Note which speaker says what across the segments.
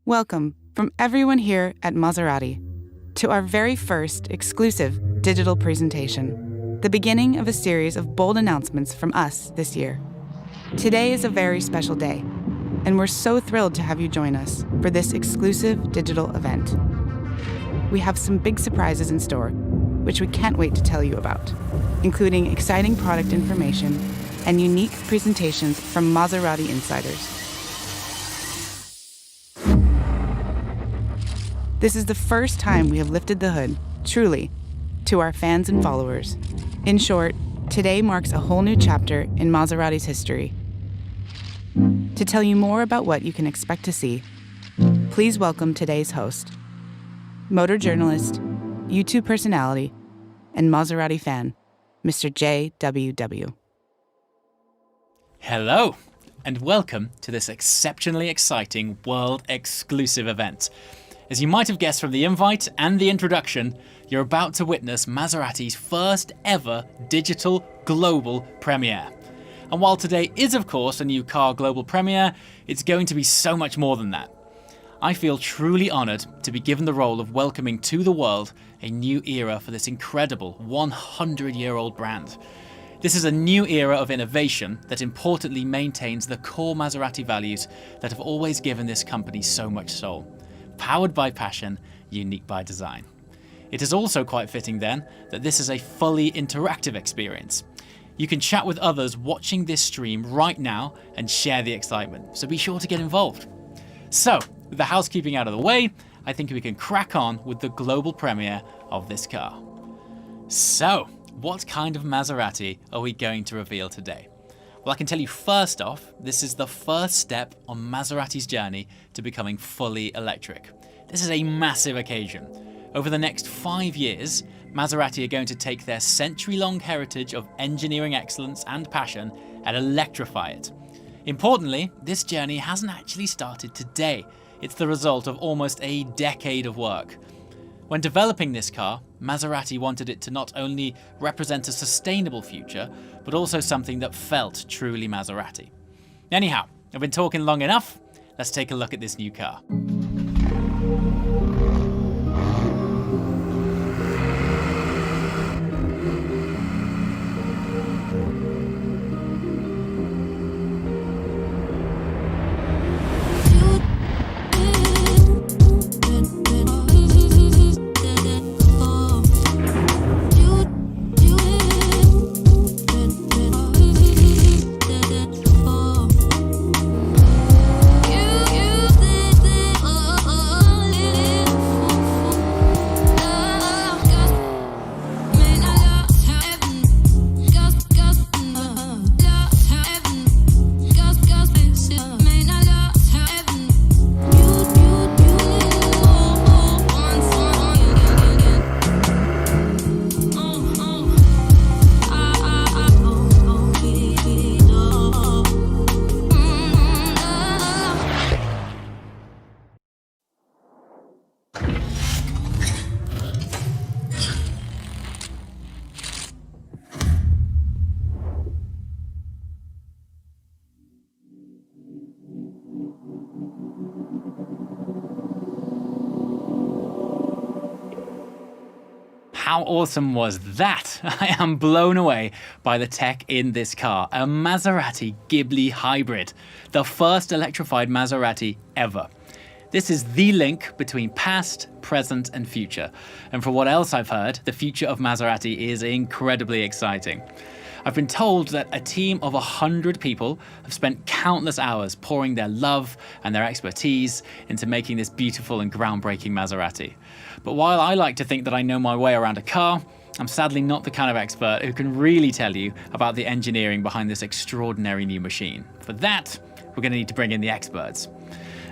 Speaker 1: Welcome from everyone here at Maserati to our very first exclusive digital presentation, the beginning of a series of bold announcements from us this year. Today is a very special day, and we're so thrilled to have you join us for this exclusive digital event. We have some big surprises in store, which we can't wait to tell you about, including exciting product information and unique presentations from Maserati insiders. This is the first time we have lifted the hood, truly, to our fans and followers. In short, today marks a whole new chapter in Maserati's history. To tell you more about what you can expect to see, please welcome today's host, motor journalist, YouTube personality, and Maserati fan, Mr. JWW.
Speaker 2: Hello, and welcome to this exceptionally exciting world-exclusive event. As you might have guessed from the invite and the introduction, you're about to witness Maserati's first ever digital global premiere. And while today is of course a new car global premiere, it's going to be so much more than that. I feel truly honoured to be given the role of welcoming to the world a new era for this incredible 100-year-old brand. This is a new era of innovation that importantly maintains the core Maserati values that have always given this company so much soul. Powered by passion, unique by design. It is also quite fitting then that this is a fully interactive experience. You can chat with others watching this stream right now and share the excitement, so be sure to get involved. So, with the housekeeping out of the way, I think we can crack on with the global premiere of this car. So, what kind of Maserati are we going to reveal today? Well, I can tell you first off, this is the first step on Maserati's journey to becoming fully electric. This is a massive occasion. Over the next 5 years, Maserati are going to take their century-long heritage of engineering excellence and passion and electrify it. Importantly, this journey hasn't actually started today. It's the result of almost a decade of work. When developing this car, Maserati wanted it to not only represent a sustainable future, but also something that felt truly Maserati. Anyhow, I've been talking long enough. Let's take a look at this new car. How awesome was that? I am blown away by the tech in this car, a Maserati Ghibli hybrid, the first electrified Maserati ever. This is the link between past, present and future. And from what else I've heard, the future of Maserati is incredibly exciting. I've been told that a team of 100 people have spent countless hours pouring their love and their expertise into making this beautiful and groundbreaking Maserati. But while I like to think that I know my way around a car, I'm sadly not the kind of expert who can really tell you about the engineering behind this extraordinary new machine. For that, we're going to need to bring in the experts.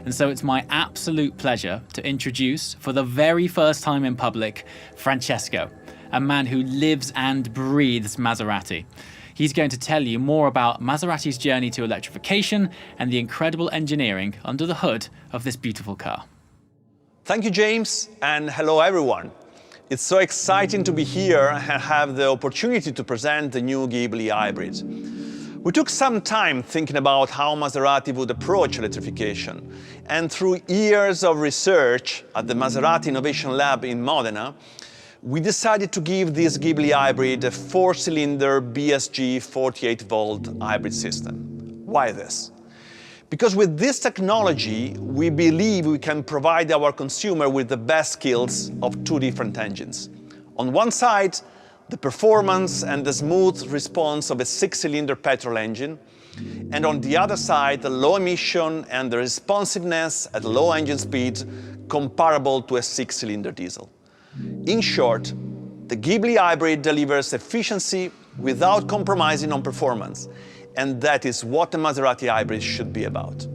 Speaker 2: And so it's my absolute pleasure to introduce, for the very first time in public, Francesco, a man who lives and breathes Maserati. He's going to tell you more about Maserati's journey to electrification and the incredible engineering under the hood of this beautiful car.
Speaker 3: Thank you, James, and hello everyone. It's so exciting to be here and have the opportunity to present the new Ghibli hybrid. We took some time thinking about how Maserati would approach electrification, and through years of research at the Maserati Innovation Lab in Modena, we decided to give this Ghibli hybrid a 4-cylinder BSG 48-volt hybrid system. Why this? Because with this technology, we believe we can provide our consumer with the best skills of two different engines. On one side, the performance and the smooth response of a 6-cylinder petrol engine, and on the other side, the low emission and the responsiveness at low engine speed comparable to a 6-cylinder diesel. In short, the Ghibli hybrid delivers efficiency without compromising on performance, and that is what the Maserati hybrid should be about.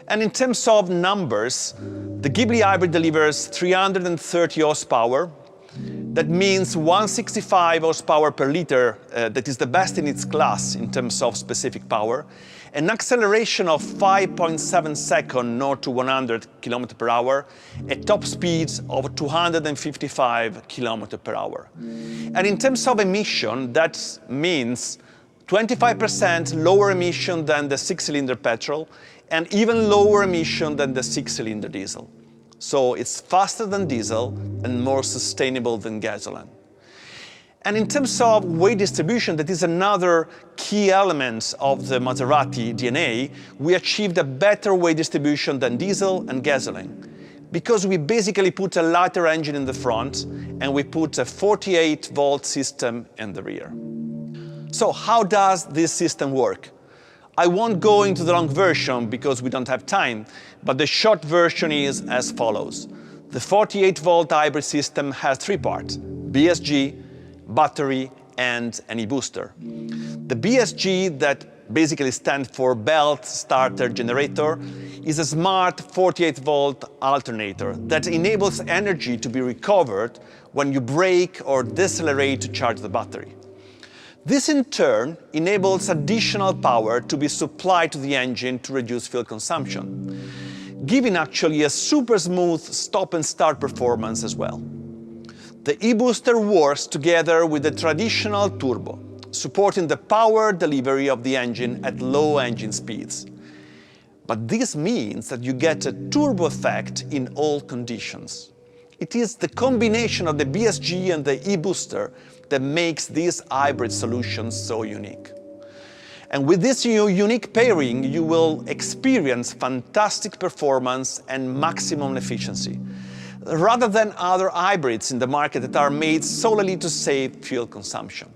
Speaker 3: And in terms of numbers, the Ghibli hybrid delivers 330 horsepower. That means 165 horsepower per liter, that is the best in its class in terms of specific power, an acceleration of 5.7 seconds 0 to 100 km per hour, a top speed of 255 km per hour. And in terms of emission, that means 25% lower emission than the 6-cylinder petrol, and even lower emission than the 6-cylinder diesel. So it's faster than diesel and more sustainable than gasoline. And in terms of weight distribution, that is another key element of the Maserati DNA, we achieved a better weight distribution than diesel and gasoline, because we basically put a lighter engine in the front and we put a 48-volt system in the rear. So how does this system work? I won't go into the long version because we don't have time, but the short version is as follows. The 48-volt hybrid system has three parts: BSG, battery, and an e-booster. The BSG, that basically stands for Belt Starter Generator, is a smart 48-volt alternator that enables energy to be recovered when you brake or decelerate to charge the battery. This in turn enables additional power to be supplied to the engine to reduce fuel consumption, giving actually a super smooth stop and start performance as well. The e-booster works together with the traditional turbo, supporting the power delivery of the engine at low engine speeds. But this means that you get a turbo effect in all conditions. It is the combination of the BSG and the e-booster that makes this hybrid solution so unique. And with this unique pairing, you will experience fantastic performance and maximum efficiency, rather than other hybrids in the market that are made solely to save fuel consumption.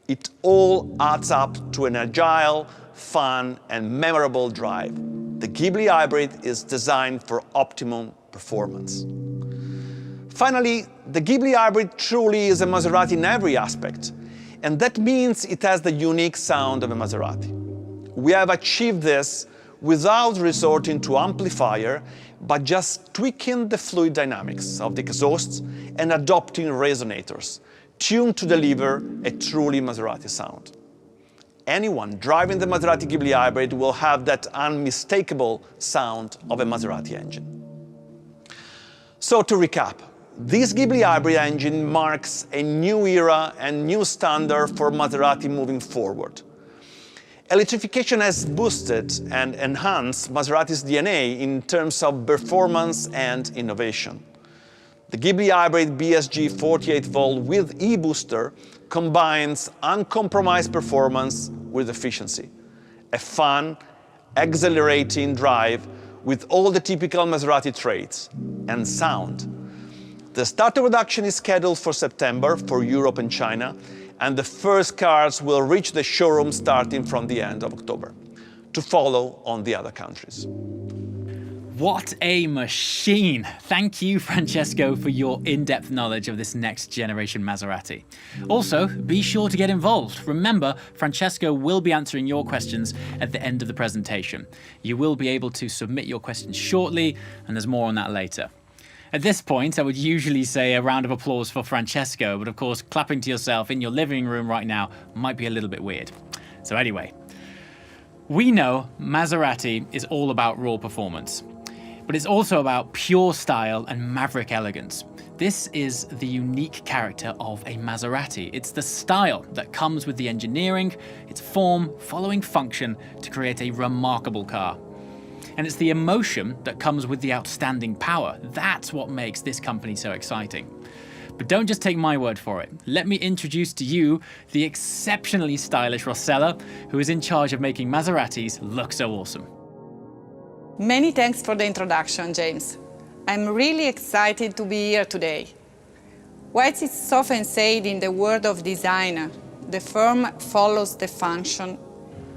Speaker 3: It all adds up to an agile, fun, and memorable drive. The Ghibli hybrid is designed for optimum performance. Finally, the Ghibli hybrid truly is a Maserati in every aspect, and that means it has the unique sound of a Maserati. We have achieved this without resorting to amplifier, but just tweaking the fluid dynamics of the exhausts and adopting resonators, tuned to deliver a truly Maserati sound. Anyone driving the Maserati Ghibli hybrid will have that unmistakable sound of a Maserati engine. So to recap, this Ghibli hybrid engine marks a new era and new standard for Maserati moving forward. Electrification has boosted and enhanced Maserati's DNA in terms of performance and innovation. The Ghibli hybrid BSG 48-volt with e-booster combines uncompromised performance with efficiency, a fun, exhilarating drive with all the typical Maserati traits, and sound. The start of production is scheduled for September for Europe and China, and the first cars will reach the showroom starting from the end of October, to follow on the other countries.
Speaker 2: What a machine! Thank you, Francesco, for your in-depth knowledge of this next generation Maserati. Also, be sure to get involved. Remember, Francesco will be answering your questions at the end of the presentation. You will be able to submit your questions shortly, and there's more on that later. At this point, I would usually say a round of applause for Francesco, but of course, clapping to yourself in your living room right now might be a little bit weird. So anyway, we know Maserati is all about raw performance. But it's also about pure style and maverick elegance. This is the unique character of a Maserati. It's the style that comes with the engineering, its form, following function to create a remarkable car. And it's the emotion that comes with the outstanding power. That's what makes this company so exciting. But don't just take my word for it. Let me introduce to you the exceptionally stylish Rossella, who is in charge of making Maseratis look so awesome.
Speaker 4: Many thanks for the introduction, James. I'm really excited to be here today. Whilst it's often said in the world of design, the form follows the function,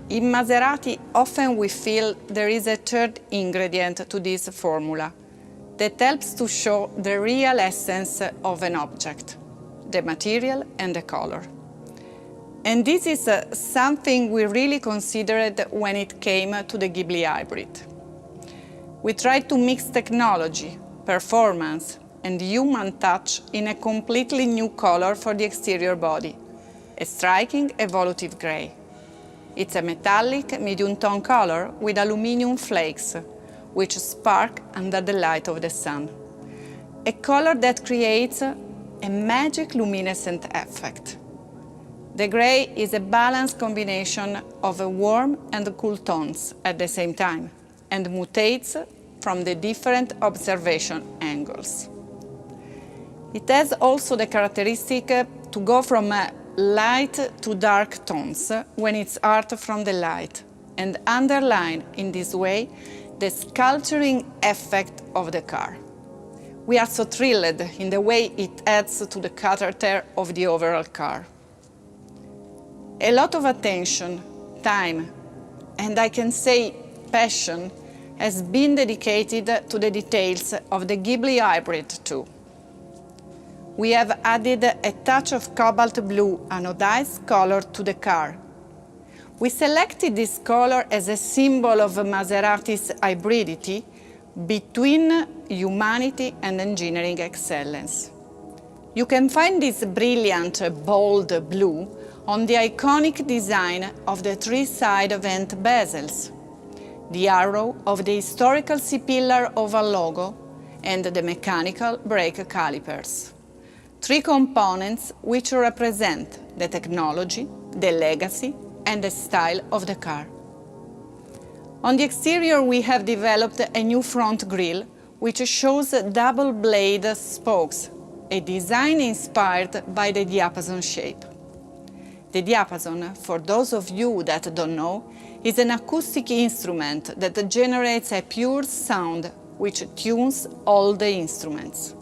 Speaker 4: in Maserati often we feel there is a third ingredient to this formula that helps to show the real essence of an object, the material and the color. And this is something we really considered when it came to the Ghibli hybrid. We tried to mix technology, performance, and human touch in a completely new color for the exterior body, a striking evolutive grey. It's a metallic medium-tone color with aluminium flakes, which spark under the light of the sun. A color that creates a magic luminescent effect. The grey is a balanced combination of warm and cool tones at the same time, and mutates from the different observation angles. It has also the characteristic to go from light to dark tones when it's art from the light, and underline in this way the sculpturing effect of the car. We are so thrilled in the way it adds to the character of the overall car. A lot of attention, time, and I can say passion has been dedicated to the details of the Ghibli hybrid too. We have added a touch of cobalt blue anodized color to the car. We selected this color as a symbol of Maserati's hybridity between humanity and engineering excellence. You can find this brilliant, bold blue on the iconic design of the three-side vent bezels, the arrow of the historical C-pillar oval logo, and the mechanical brake calipers. Three components which represent the technology, the legacy, and the style of the car. On the exterior, we have developed a new front grille, which shows double-blade spokes, a design inspired by the diapason shape. The diapason, for those of you that don't know, is an acoustic instrument that generates a pure sound which tunes all the instruments.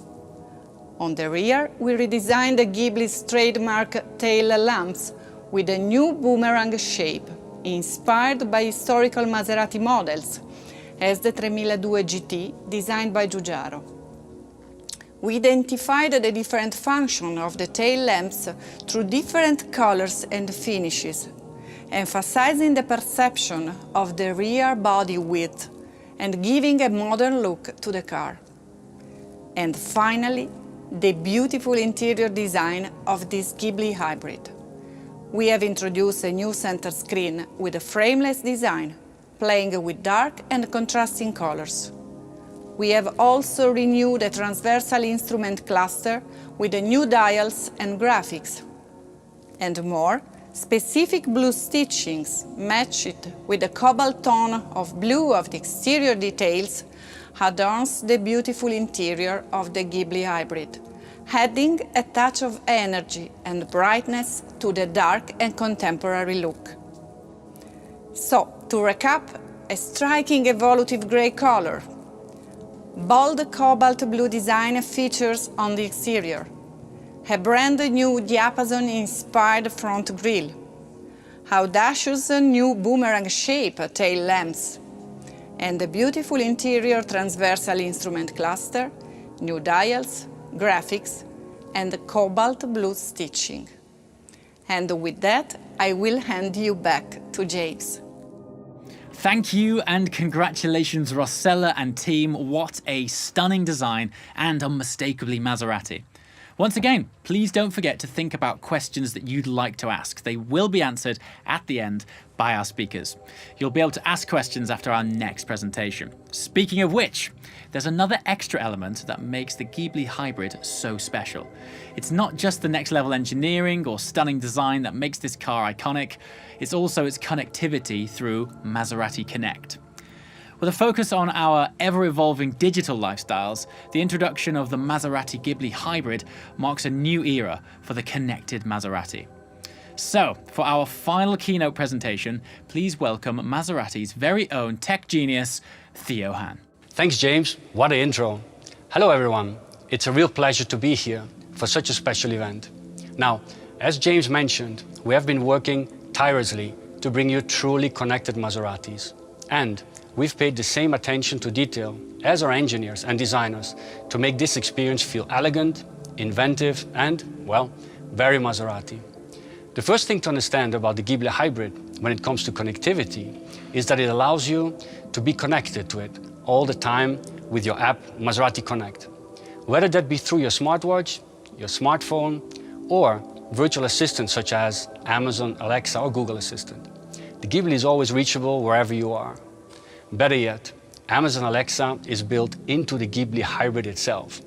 Speaker 4: On the rear, we redesigned the Ghibli's trademark tail lamps with a new boomerang shape, inspired by historical Maserati models, as the 3002 GT designed by Giugiaro. We identified the different functions of the tail lamps through different colors and finishes, emphasizing the perception of the rear body width and giving a modern look to the car. And finally, the beautiful interior design of this Ghibli hybrid. We have introduced a new center screen with a frameless design, playing with dark and contrasting colors. We have also renewed a transversal instrument cluster with the new dials and graphics. And more, specific blue stitchings matched with the cobalt tone of blue of the exterior details adorns the beautiful interior of the Ghibli hybrid, adding a touch of energy and brightness to the dark and contemporary look. So, to recap, a striking evolutive grey color, bold cobalt blue design features on the exterior, a brand new diapason-inspired front grille, audacious new boomerang-shaped tail lamps, and a beautiful interior transversal instrument cluster, new dials, graphics, and cobalt blue stitching. And with that, I will hand you back to James.
Speaker 2: Thank you and congratulations Rossella and team, what a stunning design and unmistakably Maserati. Once again, please don't forget to think about questions that you'd like to ask. They will be answered at the end by our speakers. You'll be able to ask questions after our next presentation. Speaking of which, there's another extra element that makes the Ghibli Hybrid so special. It's not just the next level engineering or stunning design that makes this car iconic, it's also its connectivity through Maserati Connect. With a focus on our ever-evolving digital lifestyles, the introduction of the Maserati Ghibli Hybrid marks a new era for the connected Maserati. So, for our final keynote presentation, please welcome Maserati's very own tech genius, Theo Hahn.
Speaker 5: Thanks, James. What an intro. Hello, everyone. It's a real pleasure to be here for such a special event. Now, as James mentioned, we have been working tirelessly to bring you truly connected Maseratis. And we've paid the same attention to detail as our engineers and designers to make this experience feel elegant, inventive, and, well, very Maserati. The first thing to understand about the Ghibli Hybrid when it comes to connectivity is that it allows you to be connected to it all the time with your app Maserati Connect. Whether that be through your smartwatch, your smartphone, or virtual assistants such as Amazon, Alexa, or Google Assistant. The Ghibli is always reachable wherever you are. Better yet, Amazon Alexa is built into the Ghibli Hybrid itself,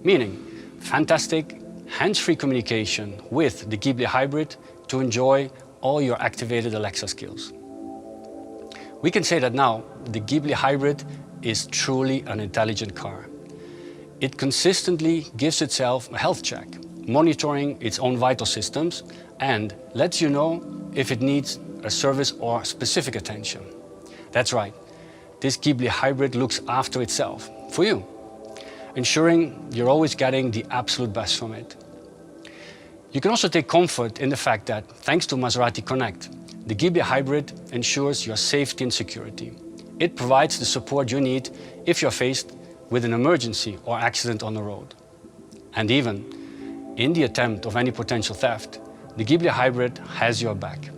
Speaker 5: meaning fantastic hands-free communication with the Ghibli Hybrid to enjoy all your activated Alexa skills. We can say that now the Ghibli Hybrid is truly an intelligent car. It consistently gives itself a health check, monitoring its own vital systems, and lets you know if it needs a service or specific attention. That's right, this Ghibli Hybrid looks after itself, for you, ensuring you're always getting the absolute best from it. You can also take comfort in the fact that, thanks to Maserati Connect, the Ghibli Hybrid ensures your safety and security. It provides the support you need if you're faced with an emergency or accident on the road. And even in the attempt of any potential theft, the Ghibli Hybrid has your back.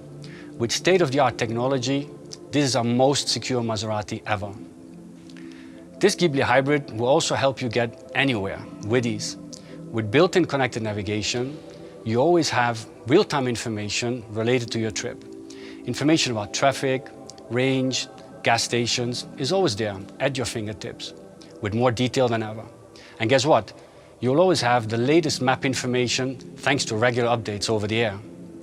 Speaker 5: With state-of-the-art technology, this is our most secure Maserati ever. This Ghibli Hybrid will also help you get anywhere with ease. With built-in connected navigation, you always have real-time information related to your trip. Information about traffic, range, gas stations is always there at your fingertips, with more detail than ever. And guess what? You'll always have the latest map information thanks to regular updates over the air.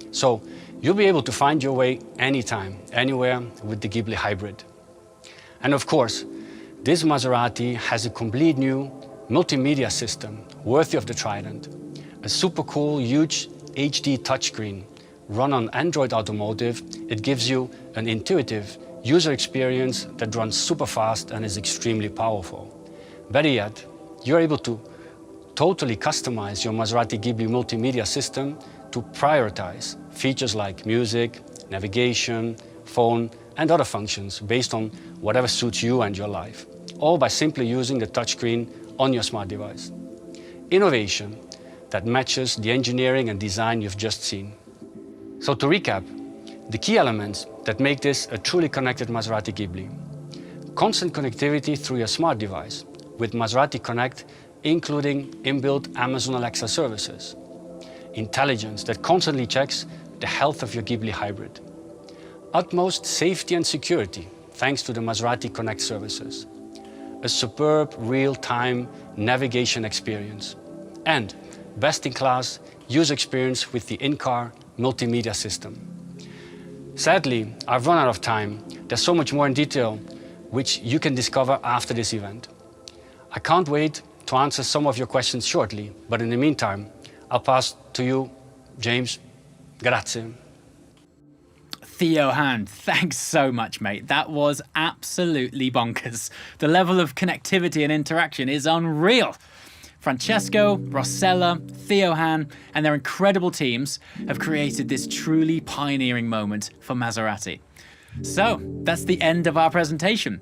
Speaker 5: So you'll be able to find your way anytime, anywhere with the Ghibli Hybrid. And of course, this Maserati has a complete new multimedia system worthy of the Trident. A super cool, huge HD touchscreen. Run on Android Automotive, it gives you an intuitive user experience that runs super fast and is extremely powerful. Better yet, you're able to totally customize your Maserati Ghibli multimedia system to prioritize features like music, navigation, phone, and other functions based on whatever suits you and your life, all by simply using the touchscreen on your smart device. Innovation that matches the engineering and design you've just seen. So to recap, the key elements that make this a truly connected Maserati Ghibli. Constant connectivity through your smart device with Maserati Connect, including inbuilt Amazon Alexa services. Intelligence that constantly checks the health of your Ghibli Hybrid. Utmost safety and security thanks to the Maserati Connect services. A superb real-time navigation experience. And best-in-class user experience with the in-car multimedia system. Sadly, I've run out of time. There's so much more in detail which you can discover after this event. I can't wait to answer some of your questions shortly, but in the meantime, I'll pass to you, James. Grazie.
Speaker 2: Theo Hahn, thanks so much, mate. That was absolutely bonkers. The level of connectivity and interaction is unreal. Francesco, Rossella, Theo Hahn, and their incredible teams have created this truly pioneering moment for Maserati. So, that's the end of our presentation.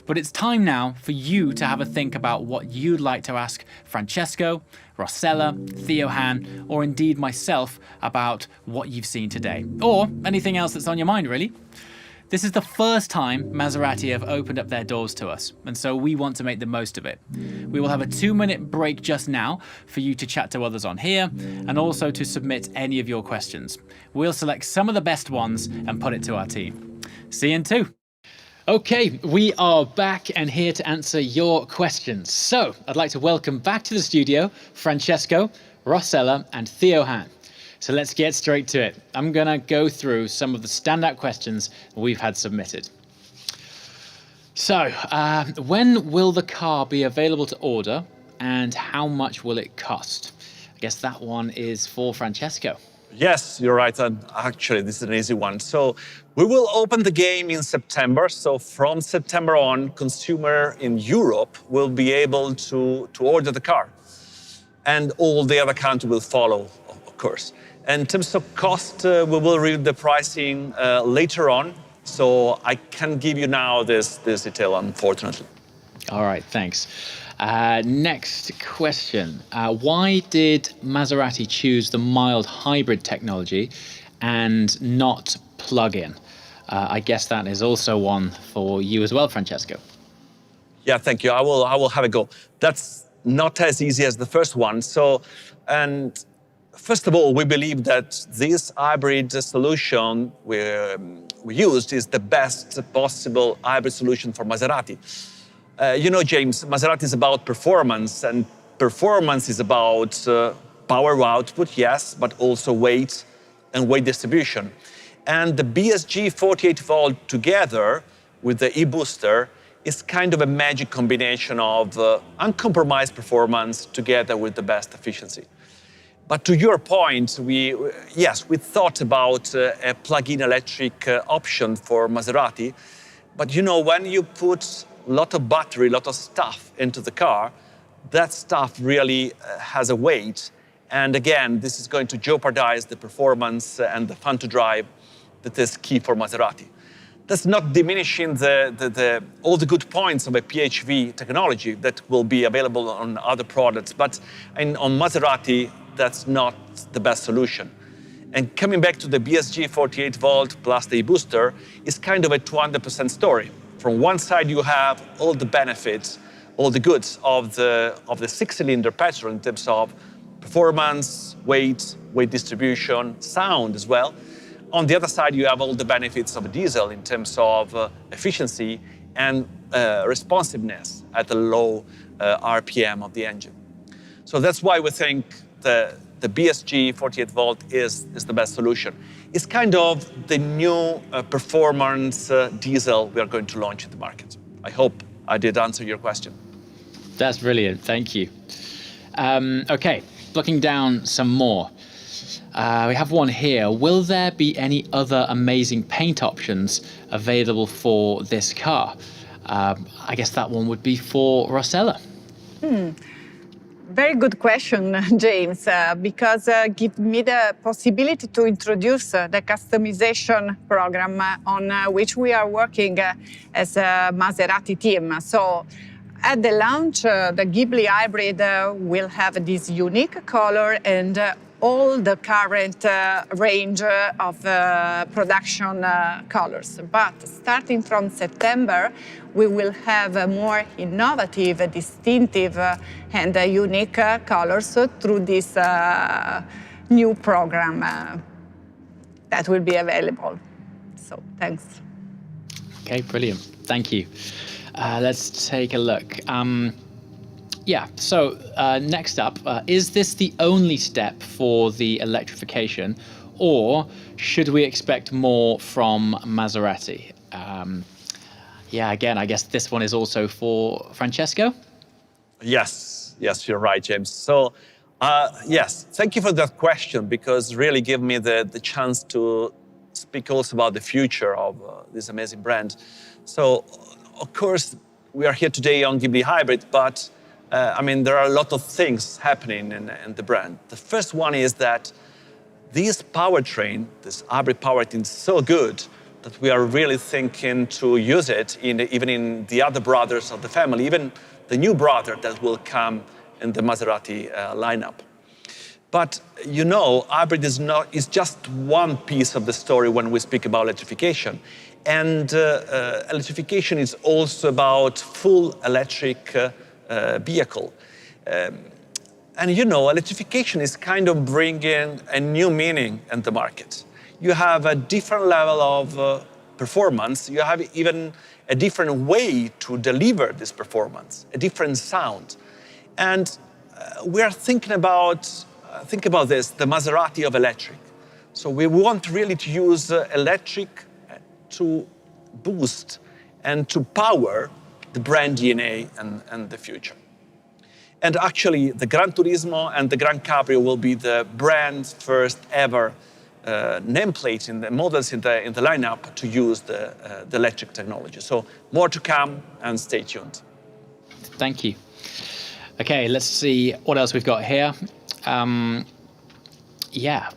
Speaker 2: But it's time now for you to have a think about what you'd like to ask Francesco, Rossella, Theo Hahn, or indeed myself about what you've seen today. Or anything else that's on your mind, really. This is the first time Maserati have opened up their doors to us, and so we want to make the most of it. We will have a 2-minute break just now for you to chat to others on here, and also to submit any of your questions. We'll select some of the best ones and put it to our team. See you in 2. Okay, we are back and here to answer your questions. So, I'd like to welcome back to the studio Francesco, Rossella, and Theo Han. So let's get straight to it. I'm gonna go through some of the standout questions we've had submitted. So, when will the car be available to order and how much will it cost? I guess that one is for Francesco.
Speaker 3: Yes, you're right. And actually, this is an easy one. So we will open the game in September. So from September on, consumer in Europe will be able to order the car. And all the other countries will follow, of course. In terms of cost, we will read the pricing later on. So I can't give you now this detail, unfortunately.
Speaker 2: All right, thanks. Next question. Why did Maserati choose the mild hybrid technology and not plug-in? I guess that is also one for you as well, Francesco.
Speaker 3: Yeah, thank you. I will have a go. That's not as easy as the first one. And first of all, we believe that this hybrid solution we used is the best possible hybrid solution for Maserati. You know, James, Maserati is about performance, and performance is about power output, yes, but also weight and weight distribution. And the BSG 48 volt together with the e-booster is kind of a magic combination of uncompromised performance together with the best efficiency. But to your point, we thought about a plug-in electric option for Maserati. But you know, when you put a lot of battery, a lot of stuff into the car, that stuff really has a weight. And again, this is going to jeopardize the performance and the fun to drive that is key for Maserati. That's not diminishing all the good points of a PHEV technology that will be available on other products. But on Maserati, that's not the best solution. And coming back to the BSG 48 volt plus the e-booster is kind of a 200% story. From one side, you have all the benefits, all the goods of the 6-cylinder petrol in terms of performance, weight distribution, sound as well. On the other side, you have all the benefits of a diesel in terms of efficiency and responsiveness at the low RPM of the engine. So that's why we think the BSG 48 volt is the best solution. It's kind of the new performance diesel we are going to launch in the market. I hope I did answer your question.
Speaker 2: That's brilliant, thank you. Okay, looking down some more. We have one here. Will there be any other amazing paint options available for this car? I guess that one would be for Rossella.
Speaker 4: Very good question, James, because give me the possibility to introduce the customization program on which we are working as a Maserati team. So at the launch, the Ghibli hybrid will have this unique color and all the current range of production colors. But starting from September, we will have more innovative, distinctive, and unique colors through this new program that will be available. So, thanks.
Speaker 2: Okay, brilliant. Thank you. Let's take a look. So next up, is this the only step for the electrification, or should we expect more from Maserati? Again, I guess this one is also for Francesco?
Speaker 3: Yes, you're right, James. So, yes, thank you for that question, because really give me the chance to speak also about the future of this amazing brand. So, of course, we are here today on Ghibli Hybrid, but there are a lot of things happening in the brand. The first one is that this powertrain, this hybrid powertrain, is so good that we are really thinking to use it even in the other brothers of the family, even the new brother that will come in the Maserati lineup. But you know, hybrid is just one piece of the story when we speak about electrification. And electrification is also about full electric vehicle. And you know, electrification is kind of bringing a new meaning in the market. You have a different level of performance. You have even a different way to deliver this performance, a different sound. And we are thinking about, think about this, the Maserati of electric. So we want really to use electric to boost and to power the brand DNA and the future. And actually, the GranTurismo and the GranCabrio will be the brand's first ever nameplate in the models in the lineup to use the electric technology. So more to come, and stay tuned.
Speaker 2: Thank you. Okay, let's see what else we've got here. Yeah,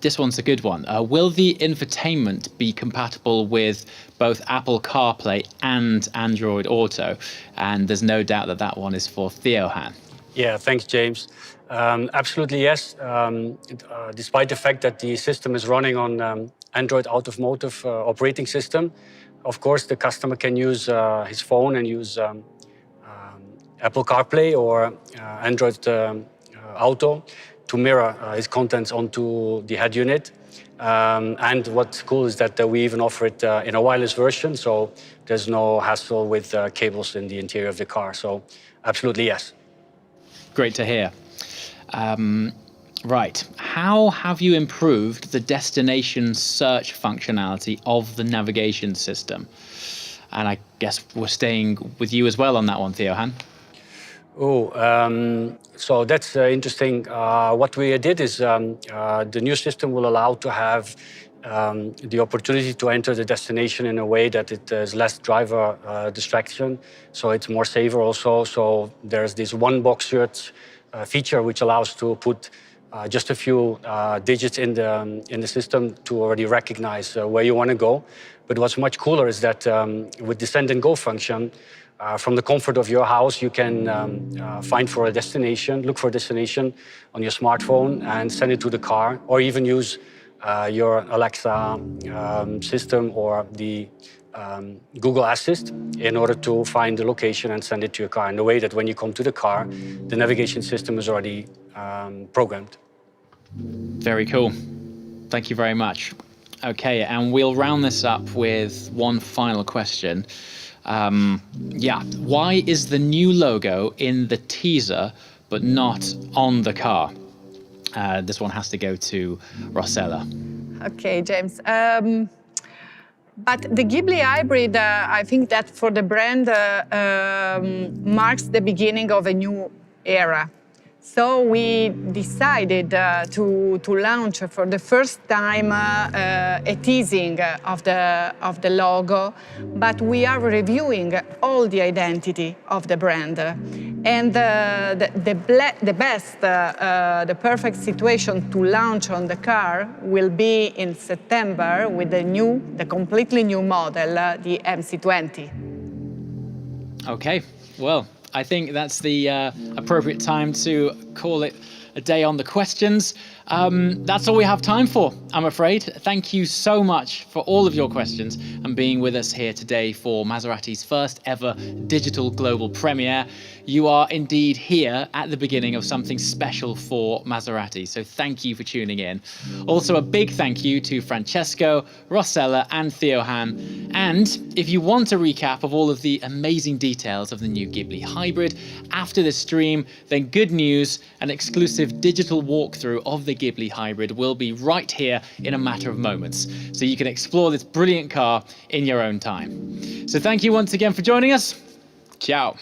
Speaker 2: this one's a good one. Will the infotainment be compatible with both Apple CarPlay and Android Auto? And there's no doubt that that one is for Theohan.
Speaker 5: Yeah, thanks, James. Absolutely, yes. Despite the fact that the system is running on Android Automotive operating system, of course, the customer can use his phone and use Apple CarPlay or Android Auto to mirror his contents onto the head unit. And what's cool is that we even offer it in a wireless version, so there's no hassle with cables in the interior of the car. So absolutely, yes.
Speaker 2: Great to hear. Right, how have you improved the destination search functionality of the navigation system? And I guess we're staying with you as well on that one, Theohan.
Speaker 5: So that's interesting. What we did is the new system will allow to have the opportunity to enter the destination in a way that it is less driver distraction, so it's more safer also. So there's this one box search feature which allows to put just a few digits in the system to already recognize where you want to go. But what's much cooler is that with the send and go function, from the comfort of your house, you can find for a destination, look for a destination on your smartphone and send it to the car, or even use your Alexa system or the Google Assist in order to find the location and send it to your car in the way that when you come to the car, the navigation system is already programmed.
Speaker 2: Very cool. Thank you very much. Okay, and we'll round this up with one final question. Yeah, why is the new logo in the teaser but not on the car? This one has to go to Rossella.
Speaker 4: Okay, James. But the Ghibli hybrid, I think that for the brand marks the beginning of a new era. So we decided to launch for the first time a teasing of the logo, but we are reviewing all the identity of the brand. And the perfect situation to launch on the car will be in September with the completely new model, the MC20.
Speaker 2: Okay, well, I think that's the appropriate time to call it a day on the questions. That's all we have time for, I'm afraid. Thank you so much for all of your questions and being with us here today for Maserati's first ever digital global premiere. You are indeed here at the beginning of something special for Maserati, so thank you for tuning in. Also, a big thank you to Francesco, Rossella and Theohan. And if you want a recap of all of the amazing details of the new Ghibli hybrid after this stream, then good news, an exclusive digital walkthrough of the Ghibli hybrid will be right here in a matter of moments, so you can explore this brilliant car in your own time. So thank you once again for joining us. Ciao.